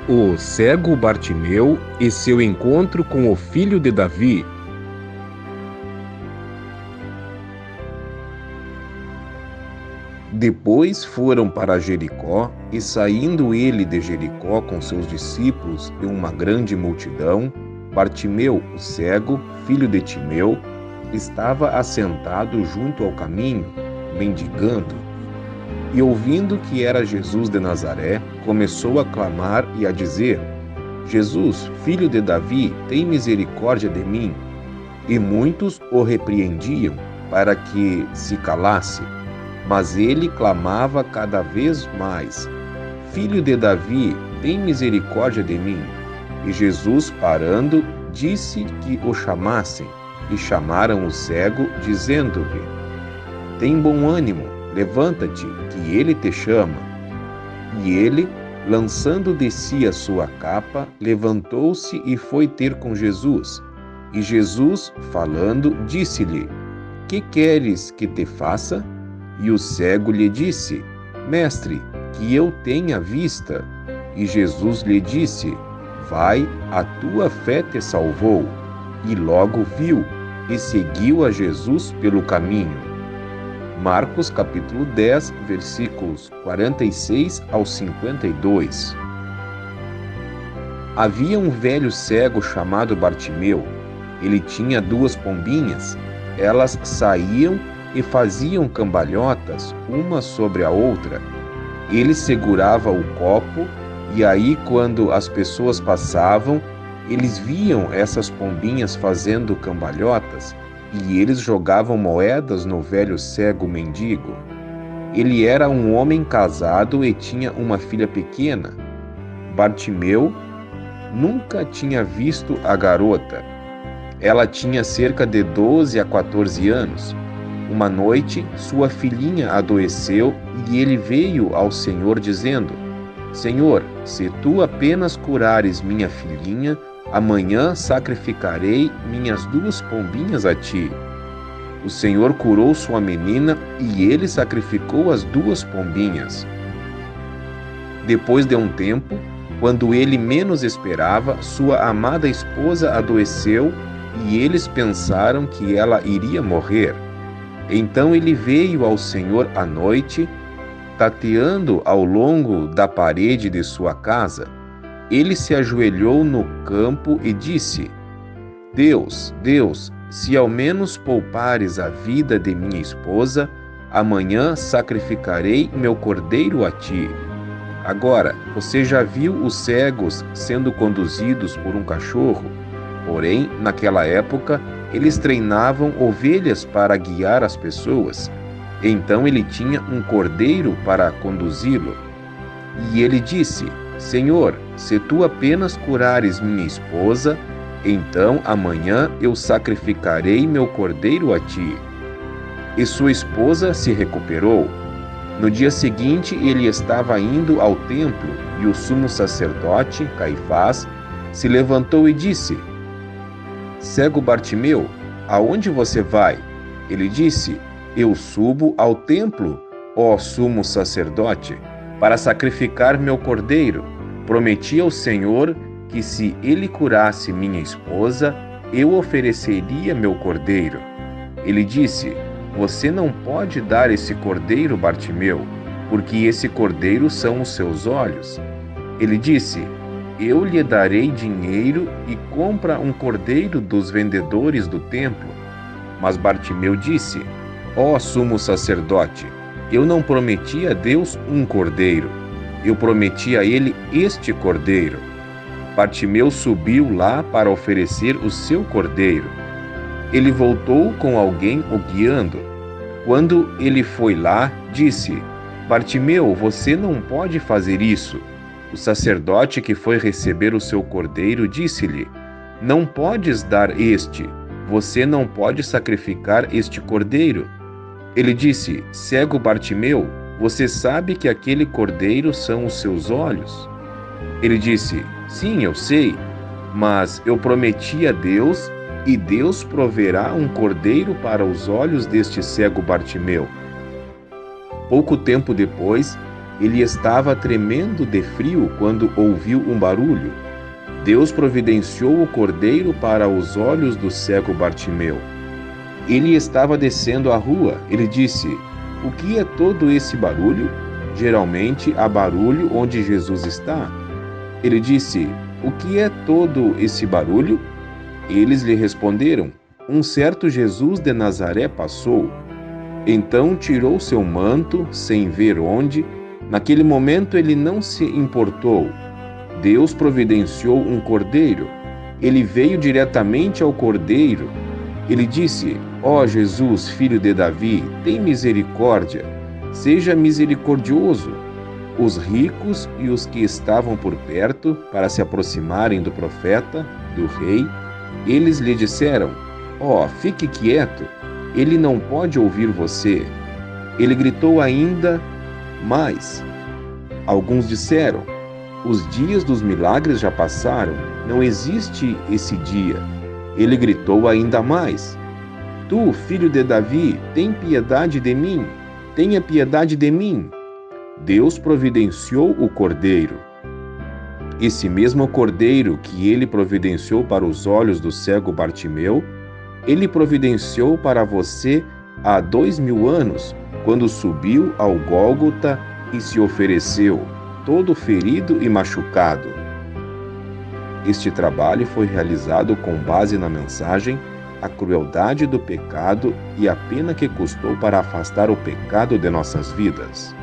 O cego Bartimeu e seu encontro com o filho de Davi. Depois foram para Jericó, e saindo ele de Jericó com seus discípulos e uma grande multidão, Bartimeu, o cego, filho de Timeu, estava assentado junto ao caminho, mendigando. E ouvindo que era Jesus de Nazaré, começou a clamar e a dizer: Jesus, filho de Davi, tem misericórdia de mim. E muitos o repreendiam para que se calasse. Mas ele clamava cada vez mais: Filho de Davi, tem misericórdia de mim. E Jesus, parando, disse que o chamassem. E chamaram o cego, dizendo-lhe: Tem bom ânimo, levanta-te, que ele te chama. E ele, lançando de si a sua capa, levantou-se e foi ter com Jesus. E Jesus, falando, disse-lhe: Que queres que te faça? E o cego lhe disse: Mestre, que eu tenha vista. E Jesus lhe disse: Vai, a tua fé te salvou. E logo viu, e seguiu a Jesus pelo caminho. Marcos capítulo 10, versículos 46 ao 52. Havia um velho cego chamado Bartimeu. Ele tinha 2 pombinhas. Elas saíam e faziam cambalhotas uma sobre a outra. Ele segurava o copo, e aí, quando as pessoas passavam, eles viam essas pombinhas fazendo cambalhotas, e eles jogavam moedas no velho cego mendigo. Ele era um homem casado e tinha uma filha pequena. Bartimeu nunca tinha visto a garota. Ela tinha cerca de 12 a 14 anos. Uma noite, sua filhinha adoeceu e ele veio ao Senhor dizendo: Senhor, se tu apenas curares minha filhinha, amanhã sacrificarei minhas 2 pombinhas a ti. O Senhor curou sua menina e ele sacrificou as 2 pombinhas. Depois de um tempo, quando ele menos esperava, sua amada esposa adoeceu e eles pensaram que ela iria morrer. Então ele veio ao Senhor à noite, tateando ao longo da parede de sua casa. Ele se ajoelhou no campo e disse: Deus, se ao menos poupares a vida de minha esposa, amanhã sacrificarei meu cordeiro a ti. Agora, você já viu os cegos sendo conduzidos por um cachorro? Porém, naquela época, eles treinavam ovelhas para guiar as pessoas. Então ele tinha um cordeiro para conduzi-lo. E ele disse: Senhor, se tu apenas curares minha esposa, então amanhã eu sacrificarei meu cordeiro a ti. E sua esposa se recuperou. No dia seguinte ele estava indo ao templo, e o sumo sacerdote, Caifás, se levantou e disse: Cego Bartimeu, aonde você vai? Ele disse: Eu subo ao templo, ó sumo sacerdote, para sacrificar meu cordeiro. Prometi ao Senhor que se ele curasse minha esposa, eu ofereceria meu cordeiro. Ele disse: Você não pode dar esse cordeiro, Bartimeu, porque esse cordeiro são os seus olhos. Ele disse: Eu lhe darei dinheiro e compra um cordeiro dos vendedores do templo. Mas Bartimeu disse: Ó sumo sacerdote, eu não prometi a Deus um cordeiro, eu prometi a ele este cordeiro. Bartimeu subiu lá para oferecer o seu cordeiro. Ele voltou com alguém o guiando. Quando ele foi lá, disse: Bartimeu, você não pode fazer isso. O sacerdote que foi receber o seu cordeiro disse-lhe: Não podes dar este, você não pode sacrificar este cordeiro. Ele disse: Cego Bartimeu, você sabe que aquele cordeiro são os seus olhos? Ele disse: Sim, eu sei, mas eu prometi a Deus, e Deus proverá um cordeiro para os olhos deste cego Bartimeu. Pouco tempo depois, Ele estava tremendo de frio quando ouviu um barulho. Deus providenciou o cordeiro para os olhos do cego Bartimeu. Ele estava descendo a rua. Ele disse: "O que é todo esse barulho?" Geralmente há barulho onde Jesus está. Ele disse: "O que é todo esse barulho?" Eles lhe responderam: "Um certo Jesus de Nazaré passou." Então tirou seu manto, sem ver onde. Naquele momento ele não se importou. Deus providenciou um cordeiro. Ele veio diretamente ao cordeiro. Ele disse: "Ó Jesus, filho de Davi, tem misericórdia. Seja misericordioso." Os ricos e os que estavam por perto, para se aproximarem do profeta, do rei, eles lhe disseram: "Ó, fique quieto, ele não pode ouvir você." Ele gritou ainda mais. Alguns disseram: "Os dias dos milagres já passaram, não existe esse dia." Ele gritou ainda mais: "Tu, filho de Davi, tem piedade de mim, tenha piedade de mim." Deus providenciou o cordeiro. Esse mesmo cordeiro que ele providenciou para os olhos do cego Bartimeu, ele providenciou para você há 2000 anos, quando subiu ao Gólgota e se ofereceu, todo ferido e machucado. Este trabalho foi realizado com base na mensagem "A crueldade do pecado e a pena que custou para afastar o pecado de nossas vidas."